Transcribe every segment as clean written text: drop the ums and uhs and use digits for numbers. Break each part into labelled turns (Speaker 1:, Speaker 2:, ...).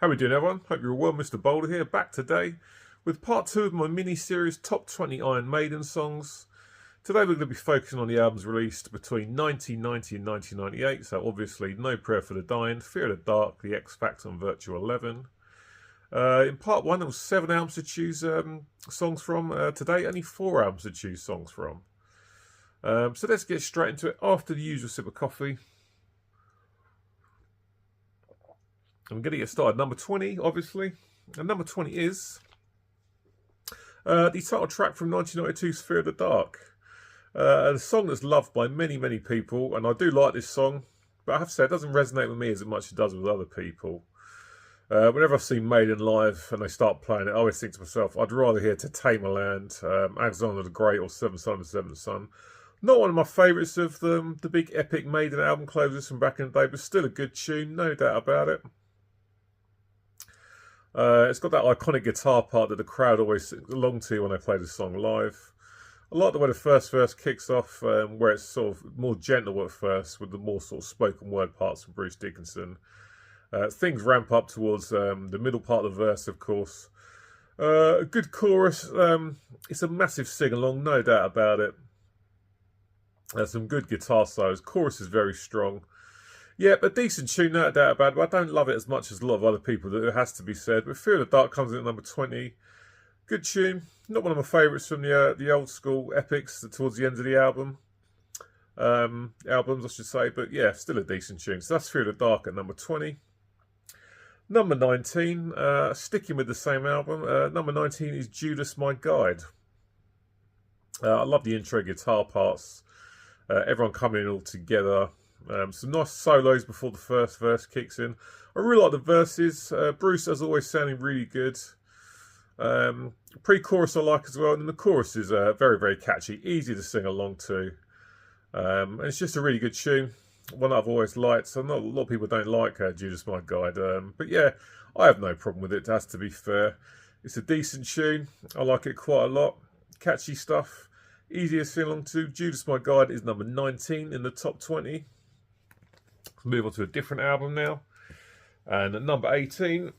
Speaker 1: How we doing, everyone? Hope you're well. Mr. Boulder here, back today with part 2 of my mini-series Top 20 Iron Maiden songs. Today we're going to be focusing on the albums released between 1990 and 1998, so obviously No Prayer for the Dying, Fear of the Dark, The X Factor and Virtual 11. In part 1 there was 7 albums to choose songs from. Today only 4 albums to choose songs from. So let's get straight into it after the usual sip of coffee. I'm going to get started. Number 20, obviously. And number 20 is the title track from 1992's Fear of the Dark. A song that's loved by many, many people. And I do like this song. But I have to say, it doesn't resonate with me as much as it does with other people. Whenever I've seen Maiden live and they start playing it, I always think to myself, I'd rather hear To Tame a Land, Alexander the Great, or Seventh Son of the Seventh Son. Not one of my favourites of them, the big epic Maiden album closers from back in the day, but still a good tune, no doubt about it. It's got that iconic guitar part that the crowd always sings along to when they play the song live. I like the way the first verse kicks off, where it's sort of more gentle at first, with the more sort of spoken word parts from Bruce Dickinson. Things ramp up towards the middle part of the verse, of course. A good chorus. It's a massive sing-along, no doubt about it. Some good guitar solos. Chorus is very strong. Yeah, a decent tune, no doubt about it, but I don't love it as much as a lot of other people, that it has to be said. But Fear of the Dark comes in at number 20. Good tune. Not one of my favourites from the old school epics towards the end of the albums, I should say. But yeah, still a decent tune. So that's Fear of the Dark at number 20. Number 19, sticking with the same album. Number 19 is Judas My Guide. I love the intro guitar parts. Everyone coming in all together. Some nice solos before the first verse kicks in. I really like the verses. Bruce, as always, sounding really good. Pre-chorus I like as well. And the chorus is very, very catchy. Easy to sing along to. And it's just a really good tune. One I've always liked. So not a lot of people don't like Judas My Guide. But yeah, I have no problem with it, has to be fair. It's a decent tune. I like it quite a lot. Catchy stuff. Easy to sing along to. Judas My Guide is number 19 in the top 20. Move on to a different album now. And at number 18,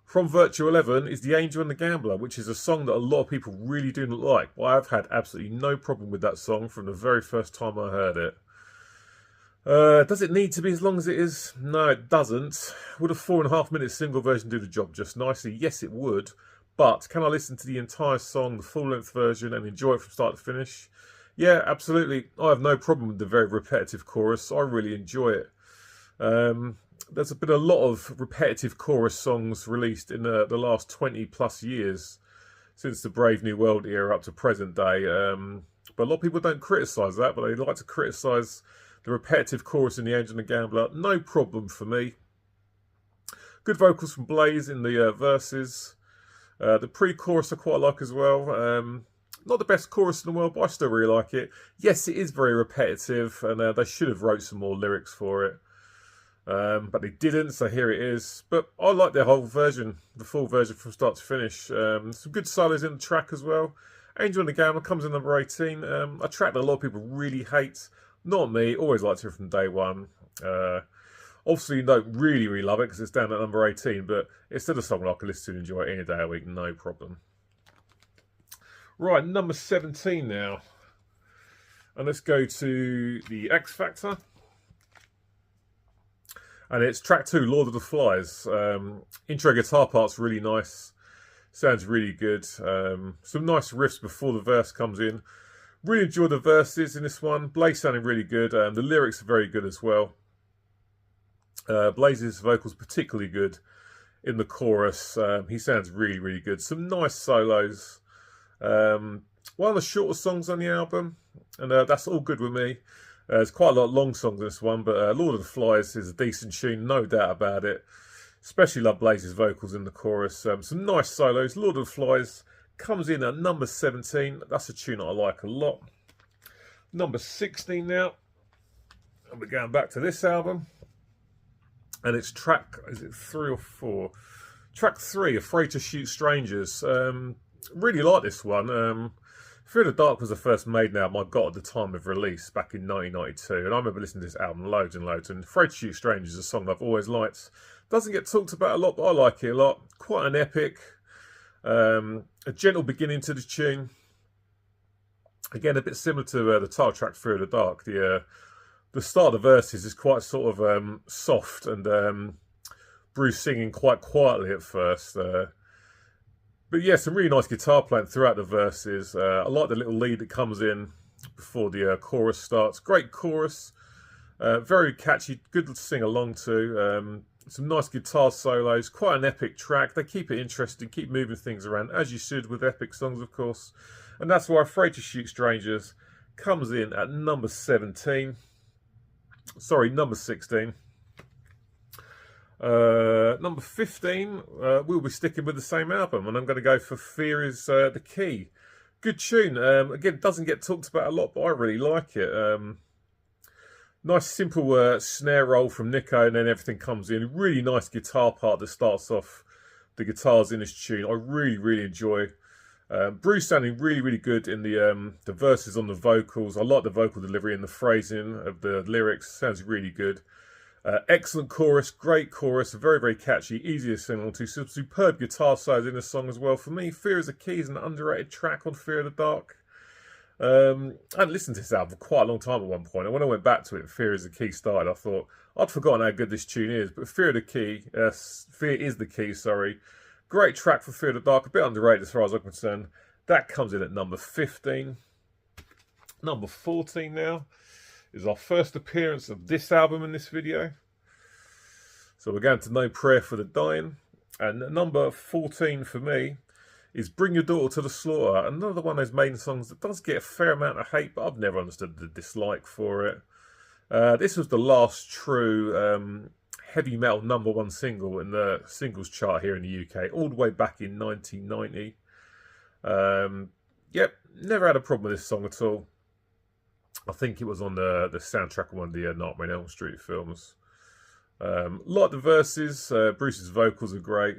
Speaker 1: from Virtual 11, is The Angel and the Gambler, which is a song that a lot of people really do not like. But I've had absolutely no problem with that song from the very first time I heard it. Does it need to be as long as it is? No, it doesn't. Would a 4.5-minute single version do the job just nicely? Yes, it would. But can I listen to the entire song, the full-length version, and enjoy it from start to finish? Yeah, absolutely. I have no problem with the very repetitive chorus. I really enjoy it. There's been a lot of repetitive chorus songs released in the last 20 plus years, since the Brave New World era up to present day. But a lot of people don't criticise that, but they like to criticise the repetitive chorus in The Angel and the Gambler. No problem for me. Good vocals from Blaze in the verses. The pre-chorus I quite like as well. Not the best chorus in the world, but I still really like it. Yes, it is very repetitive, and they should have wrote some more lyrics for it. But they didn't, so here it is. But I like the whole version, the full version from start to finish. Some good solos in the track as well. Angel and the Gambler comes in number 18. A track that a lot of people really hate. Not me, always liked it from day one. Obviously, you don't really love it because it's down at number 18, but it's still a song that I can listen to and enjoy any day of the week, no problem. Right, number 17 now. And let's go to the X Factor. And it's track 2, Lord of the Flies. Intro guitar part's really nice. Sounds really good. Some nice riffs before the verse comes in. Really enjoy the verses in this one. Blaze sounding really good. The lyrics are very good as well. Blaze's vocals particularly good in the chorus. He sounds really good. Some nice solos. One of the shortest songs on the album, and that's all good with me. There's quite a lot of long songs in this one, but Lord of the Flies is a decent tune, no doubt about it. Especially love Blaze's vocals in the chorus. Some nice solos. Lord of the Flies comes in at number 17. That's a tune that I like a lot. Number 16 now. And we're going back to this album. And it's track, is it 3 or 4? Track 3, Afraid to Shoot Strangers. Really like this one. Through the Dark was the first Maiden album I got at the time of release back in 1992, and I remember listening to this album loads and loads, and Afraid to Shoot Strangers is a song I've always liked. Doesn't get talked about a lot, but I like it a lot. Quite an epic, a gentle beginning to the tune. Again, a bit similar to the title track Through the Dark. The start of the verses is quite sort of soft, and Bruce singing quite quietly at first. But yeah, some really nice guitar playing throughout the verses. I like the little lead that comes in before the chorus starts. Great chorus, very catchy, good to sing along to. Some nice guitar solos, quite an epic track. They keep it interesting, keep moving things around, as you should with epic songs, of course. And that's why Afraid to Shoot Strangers comes in at number 17. Sorry, number 16. Number 15, we'll be sticking with the same album, and I'm going to go for Fear Is the Key. Good tune. Again, doesn't get talked about a lot, but I really like it. Nice simple snare roll from Nico, and then everything comes in. Really nice guitar part that starts off the guitars in this tune. I really, really enjoy. Bruce sounding really, really good in the verses on the vocals. I like the vocal delivery and the phrasing of the lyrics. Sounds really good. Excellent chorus, great chorus, very, very catchy, easy to sing along to. Some superb guitar solos in the song as well. For me, Fear Is the Key is an underrated track on Fear of the Dark. I hadn't listened to this album for quite a long time at one point, and when I went back to it, Fear Is the Key started, I thought, I'd forgotten how good this tune is, but Fear Is the Key, sorry. Great track for Fear of the Dark, a bit underrated as far as I'm concerned. That comes in at number 15. Number 14 now is our first appearance of this album in this video. So we're going to No Prayer for the Dying. And number 14 for me is Bring Your Daughter to the Slaughter. Another one of those Maiden songs that does get a fair amount of hate, but I've never understood the dislike for it. This was the last true heavy metal #1 single in the singles chart here in the UK, all the way back in 1990. Yep, never had a problem with this song at all. I think it was on the soundtrack of one of the Nightmare on Elm Street films. Like the verses, Bruce's vocals are great.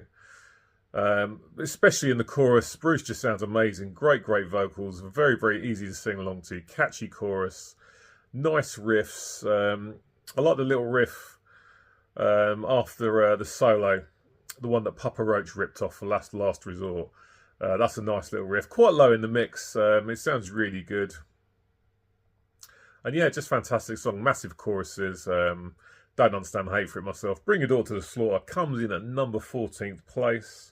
Speaker 1: Especially in the chorus, Bruce just sounds amazing. Great, great vocals. Very, very easy to sing along to. Catchy chorus. Nice riffs. I like the little riff after the solo. The one that Papa Roach ripped off for Last Resort. That's a nice little riff. Quite low in the mix. It sounds really good. And yeah, just fantastic song. Massive choruses. Don't understand hate for it myself. Bring Your Daughter to the Slaughter comes in at number 14th place.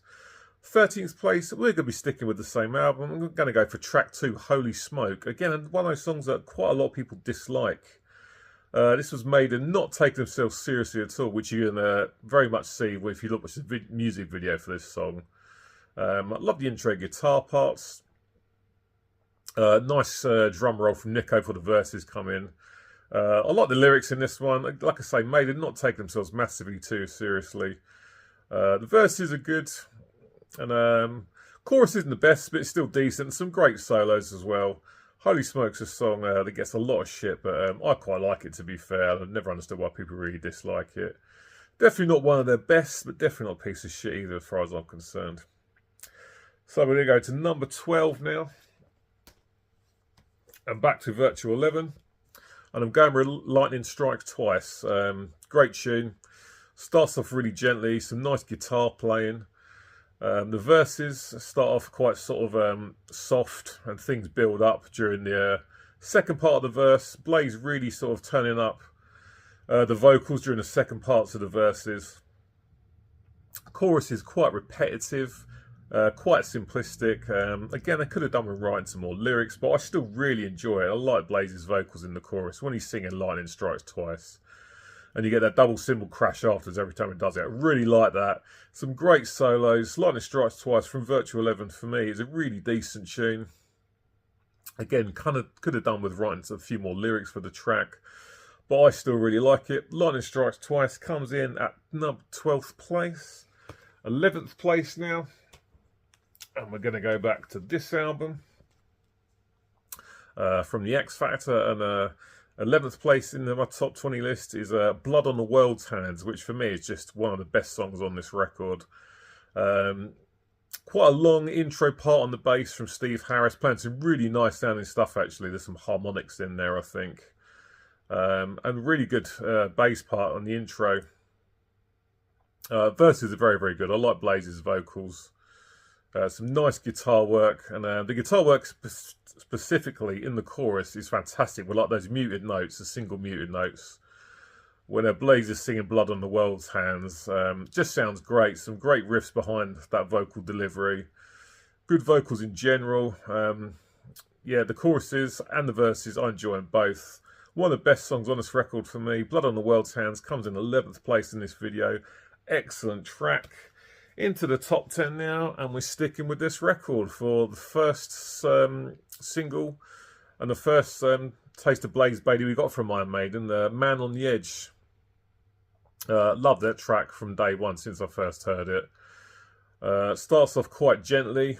Speaker 1: 13th place, we're going to be sticking with the same album. I'm going to go for track 2, Holy Smoke. Again, one of those songs that quite a lot of people dislike. This was Maiden not taking themselves seriously at all, which you can very much see if you look at the music video for this song. I love the intro guitar parts. Nice drum roll from Nico for the verses come in. I like the lyrics in this one. Like I say, Maiden not taking themselves massively too seriously. The verses are good. And chorus isn't the best, but it's still decent. Some great solos as well. Holy Smoke's a song that gets a lot of shit, but I quite like it, to be fair. I've never understood why people really dislike it. Definitely not one of their best, but definitely not a piece of shit either, as far as I'm concerned. So we're going to go to number 12 now. And back to Virtual 11. And I'm going with Lightning Strikes Twice. Great tune. Starts off really gently. Some nice guitar playing. The verses start off quite sort of soft, and things build up during the second part of the verse. Blaze really sort of turning up the vocals during the second parts of the verses. Chorus is quite repetitive, quite simplistic. Again, I could have done with writing some more lyrics, but I still really enjoy it. I like Blaze's vocals in the chorus when he's singing Lightning Strikes Twice. And you get that double cymbal crash afterwards every time it does it. I really like that. Some great solos. Lightning Strikes Twice from Virtual 11 for me is a really decent tune. Again, kind of could have done with writing a few more lyrics for the track, but I still really like it. Lightning Strikes Twice comes in at number 12th place. 11th place now. And we're going to go back to this album from the X Factor, and 11th place in my top 20 list is Blood on the World's Hands, which for me is just one of the best songs on this record. Quite a long intro part on the bass from Steve Harris, playing some really nice sounding stuff actually. There's some harmonics in there, I think. And really good bass part on the intro. Verses are very, very good. I like Blaze's vocals. Some nice guitar work, and the guitar work specifically in the chorus is fantastic. We like those muted notes, the single muted notes. When Blaze is singing Blood on the World's Hands, just sounds great. Some great riffs behind that vocal delivery. Good vocals in general. Yeah, the choruses and the verses, I enjoy them both. One of the best songs on this record for me. Blood on the World's Hands comes in 11th place in this video. Excellent track. Into the top 10 now, and we're sticking with this record for the first single and the first taste of Blaze Bailey we got from Iron Maiden, the Man on the Edge. Love that track from day one since I first heard it. Starts off quite gently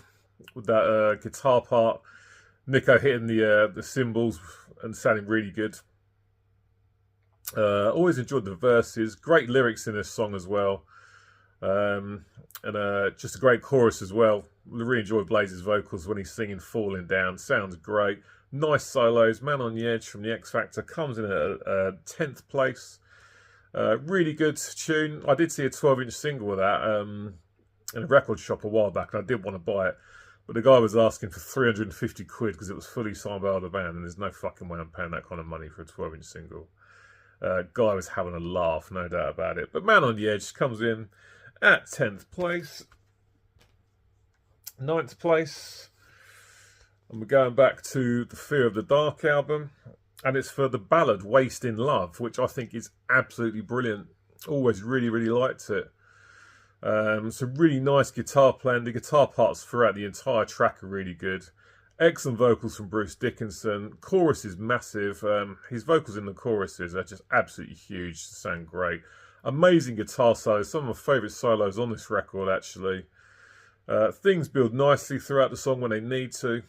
Speaker 1: with that guitar part. Nico hitting the cymbals and sounding really good. Always enjoyed the verses. Great lyrics in this song as well. And just a great chorus as well. Really enjoy Blaze's vocals when he's singing Falling Down. Sounds great. Nice solos. Man on the Edge from the X Factor comes in at 10th place. Really good tune. I did see a 12-inch single with that in a record shop a while back, and I did want to buy it. But the guy was asking for 350 quid because it was fully signed by the band, and there's no fucking way I'm paying that kind of money for a 12-inch single. Guy was having a laugh, no doubt about it. But Man on the Edge comes in at 10th place. 9th place. And we're going back to the Fear of the Dark album. And it's for the ballad Waste in Love, which I think is absolutely brilliant. Always really, really liked it. Some really nice guitar playing. The guitar parts throughout the entire track are really good. Excellent vocals from Bruce Dickinson. Chorus is massive. His vocals in the choruses are just absolutely huge. Sound great. Amazing guitar solos. Some of my favourite solos on this record, actually. Things build nicely throughout the song when they need to.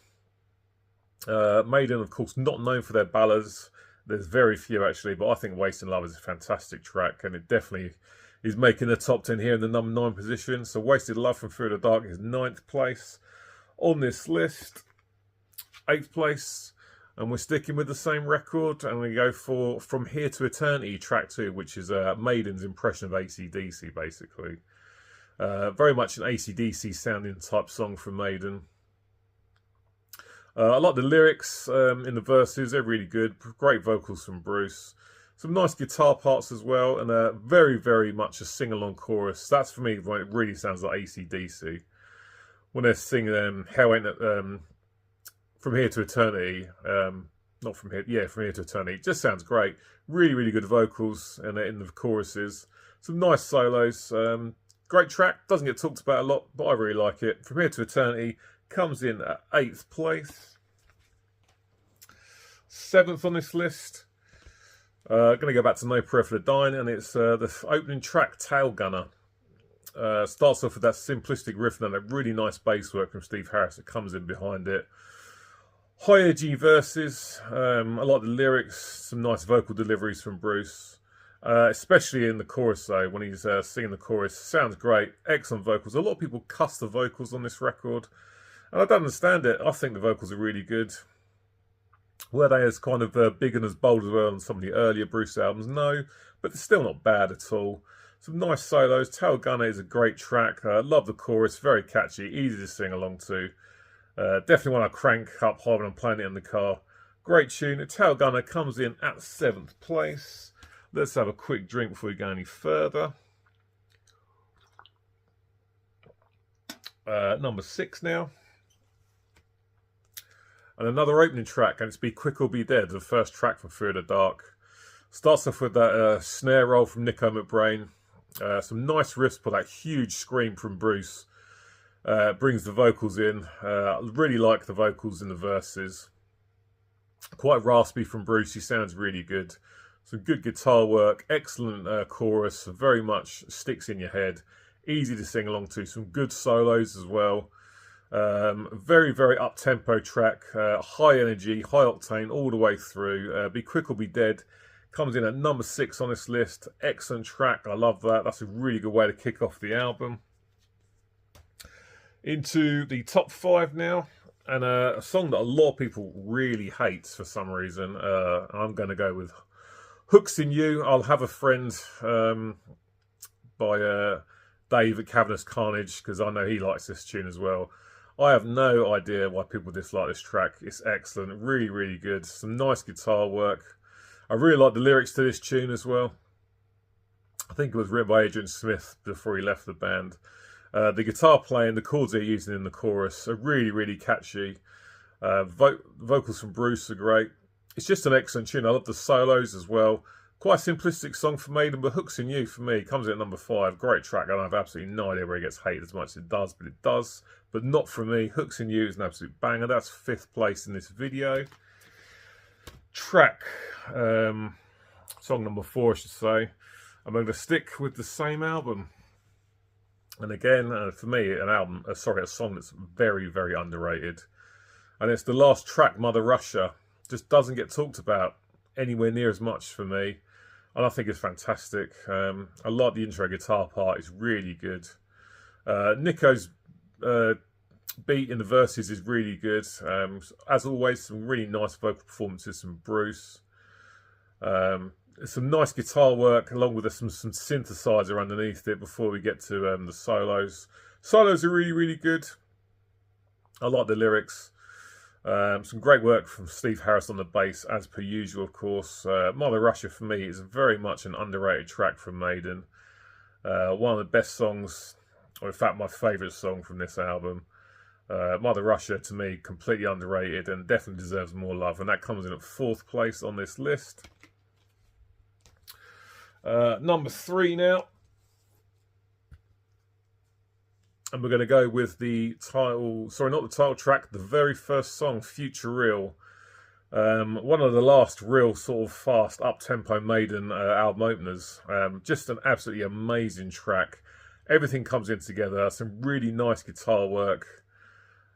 Speaker 1: Maiden, of course, not known for their ballads. There's very few, actually, but I think Waste in Love is a fantastic track, and it definitely is making the top 10 here in the number 9 position. So Wasted Love from Fear of the Dark is 9th place on this list. 8th place, and we're sticking with the same record, and we go for From Here to Eternity, track 2, which is Maiden's impression of AC/DC, basically. Very much an AC/DC sounding type song from Maiden. I like the lyrics in the verses. They're really good. Great vocals from Bruce. Some nice guitar parts as well. And very, very much a sing-along chorus. That's for me when it really sounds like AC/DC. When they're singing Hell Ain't... From Here to Eternity. Not From Here... Yeah, From Here to Eternity. It just sounds great. Really, really good vocals in the choruses. Some nice solos. Great track. Doesn't get talked about a lot, but I really like it. From Here to Eternity comes in at 8th place. 7th on this list. Going to go back to No Prayer for the Dying, and it's the opening track, Tail Gunner. Starts off with that simplistic riff and that really nice bass work from Steve Harris that comes in behind it. High edgy verses. I like the lyrics. Some nice vocal deliveries from Bruce. Especially in the chorus though, when he's singing the chorus. Sounds great. Excellent vocals. A lot of people cuss the vocals on this record. And I don't understand it. I think the vocals are really good. Were they as kind of big and as bold as well on some of the earlier Bruce albums? No, but they're still not bad at all. Some nice solos. Tail Gunner is a great track. Love the chorus. Very catchy. Easy to sing along to. Definitely want to crank up hard when I'm playing it in the car. Great tune. Tail Gunner comes in at 7th place. Let's have a quick drink before we go any further. Number 6 now. And another opening track, and it's Be Quick or Be Dead, the first track from Fear of the Dark. Starts off with that snare roll from Nico McBrain. Some nice riffs for that huge scream from Bruce. Brings the vocals in. Really like the vocals in the verses. Quite raspy from Bruce. He sounds really good. Some good guitar work. Excellent chorus. Very much sticks in your head. Easy to sing along to. Some good solos as well. Very, very up-tempo track. High energy, high octane all the way through. Be Quick or Be Dead comes in at number 6 on this list. Excellent track. I love that. That's a really good way to kick off the album. Into the top 5 now, and a song that a lot of people really hate for some reason. I'm going to go with Hooks in You, I'll Have a Friend, by Dave at Cavernous Carnage, because I know he likes this tune as well. I have no idea why people dislike this track. It's excellent, really, really good. Some nice guitar work. I really like the lyrics to this tune as well. I think it was written by Adrian Smith before he left the band. The guitar playing, the chords they're using in the chorus are really, really catchy. Vocals from Bruce are great. It's just an excellent tune. I love the solos as well. Quite a simplistic song for Maiden, but Hooks in You, for me, comes in at number 5. Great track. I have absolutely no idea where it gets hated as much as it does, but it does. But not for me. Hooks in You is an absolute banger. That's 5th place in this video. Track, song number 4, I should say. I'm going to stick with the same album. And again, for me, a song that's very, very underrated. And it's the last track, Mother Russia. Just doesn't get talked about anywhere near as much for me. And I think it's fantastic. I like the intro guitar part. It's really good. Nico's beat in the verses is really good. As always, some really nice vocal performances from Bruce. Some nice guitar work along with some synthesizer underneath it before we get to the solos. Solos are really, really good. I like the lyrics. Some great work from Steve Harris on the bass, as per usual, of course. Mother Russia, for me, is very much an underrated track from Maiden. One of the best songs, or in fact, my favourite song from this album. Mother Russia, to me, completely underrated and definitely deserves more love. And that comes in at 4th place on this list. Number 3 now. And we're going to go with the title, sorry, not the title track, the very first song, Futureal. One of the last real sort of fast, up-tempo Maiden album openers. Just an absolutely amazing track. Everything comes in together. Some really nice guitar work.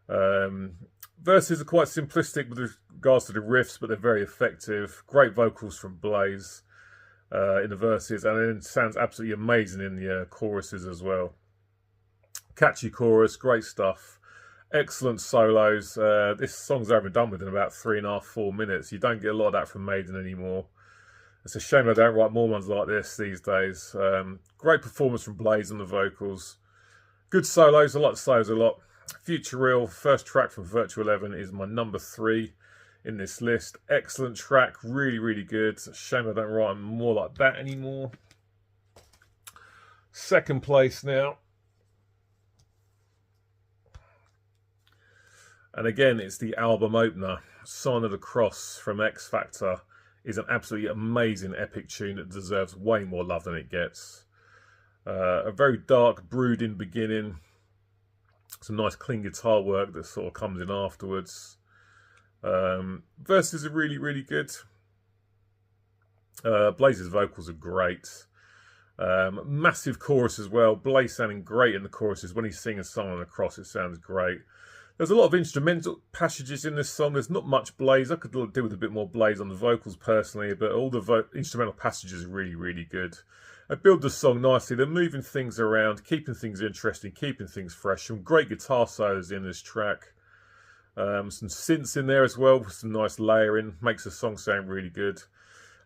Speaker 1: Verses are quite simplistic with regards to the riffs, but they're very effective. Great vocals from Blaze in the verses, and it sounds absolutely amazing in the choruses as well. Catchy chorus, great stuff. Excellent solos. This song's over and done with in about 3.5, 4 minutes. You don't get a lot of that from Maiden anymore. It's a shame I don't write more ones like this these days. Great performance from Blaze on the vocals. Good solos. I like the solos a lot. Futureal, first track from Virtual 11, is my number 3 in this list. Excellent track. Really, really good. Shame I don't write more like that anymore. 2nd place now. And again, it's the album opener, Sign of the Cross from X Factor. Is an absolutely amazing epic tune that deserves way more love than it gets. A very dark, brooding beginning. Some nice clean guitar work that sort of comes in afterwards. Verses are really, really good. Blaze's vocals are great. Massive chorus as well. Blaze sounding great in the choruses. When he's singing Sign of the Cross, it sounds great. There's a lot of instrumental passages in this song. There's not much Blaze. I could do with a bit more Blaze on the vocals personally, but all the instrumental passages are really, really good. They build the song nicely. They're moving things around, keeping things interesting, keeping things fresh. Some great guitar solos in this track. Some synths in there as well, with some nice layering. Makes the song sound really good.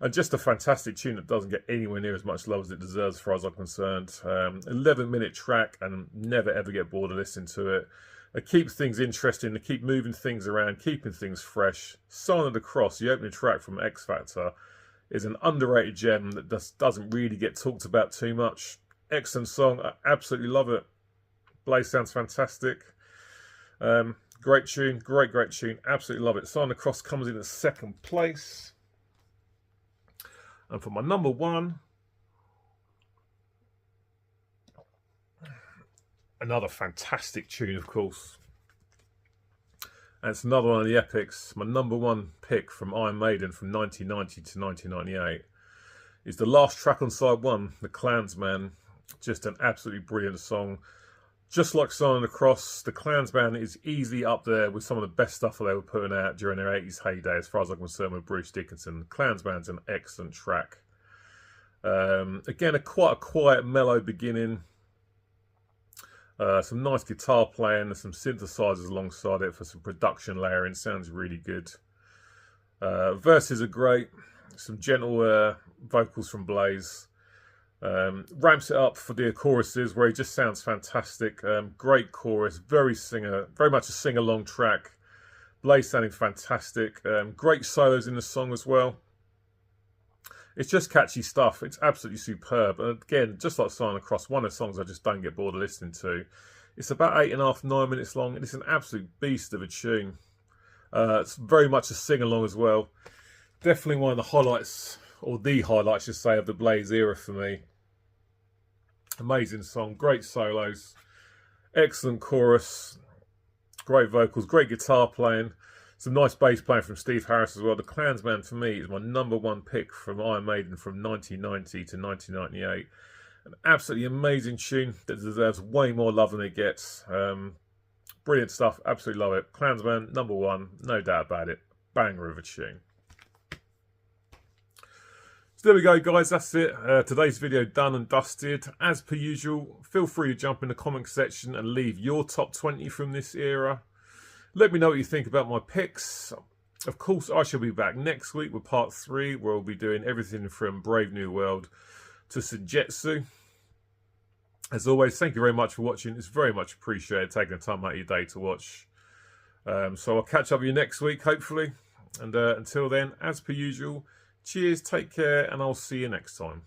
Speaker 1: And just a fantastic tune that doesn't get anywhere near as much love as it deserves, as far as I'm concerned. 11-minute track, and never ever get bored of listening to it. It keeps things interesting, they keep moving things around, keeping things fresh. Sign of the Cross, the opening track from X Factor, is an underrated gem that just doesn't really get talked about too much. Excellent song, I absolutely love it. Blaze sounds fantastic. Great tune, great tune, absolutely love it. Sign of the Cross comes in at 2nd place. And for my number 1, another fantastic tune, of course. And it's another one of the epics. My number 1 pick from Iron Maiden from 1990 to 1998 is the last track on side 1, The Clansman. Just an absolutely brilliant song. Just like Sign of the Cross, The Clansman is easily up there with some of the best stuff that they were putting out during their 80s heyday, as far as I'm concerned, with Bruce Dickinson. The Clansman's an excellent track. Again, quite a quiet, mellow beginning. Some nice guitar playing and some synthesizers alongside it for some production layering. Sounds really good. Verses are great. Some gentle vocals from Blaze. Ramps it up for the choruses where he just sounds fantastic. Great chorus, very much a sing-along track. Blaze sounding fantastic. Great solos in the song as well. It's just catchy stuff. It's absolutely superb. And again, just like Sign Across, one of the songs I just don't get bored of listening to. It's about 8.5, 9 minutes long, and it's an absolute beast of a tune. It's very much a sing-along as well. Definitely one of the highlights, or the highlight, I should say, of the Blaze era for me. Amazing song, great solos, excellent chorus, great vocals, great guitar playing, some nice bass playing from Steve Harris as well. The Klansman for me is my #1 pick from Iron Maiden from 1990 to 1998. An absolutely amazing tune that deserves way more love than it gets. Brilliant stuff, absolutely love it. Klansman, #1, no doubt about it. Banger of a tune. So there we go, guys, that's it. Today's video done and dusted. As per usual, feel free to jump in the comment section and leave your top 20 from this era. Let me know what you think about my picks. Of course, I shall be back next week with part 3, where we'll be doing everything from Brave New World to Senjutsu. As always, thank you very much for watching. It's very much appreciated taking the time out of your day to watch. So I'll catch up with you next week, hopefully. And until then, as per usual, cheers, take care, and I'll see you next time.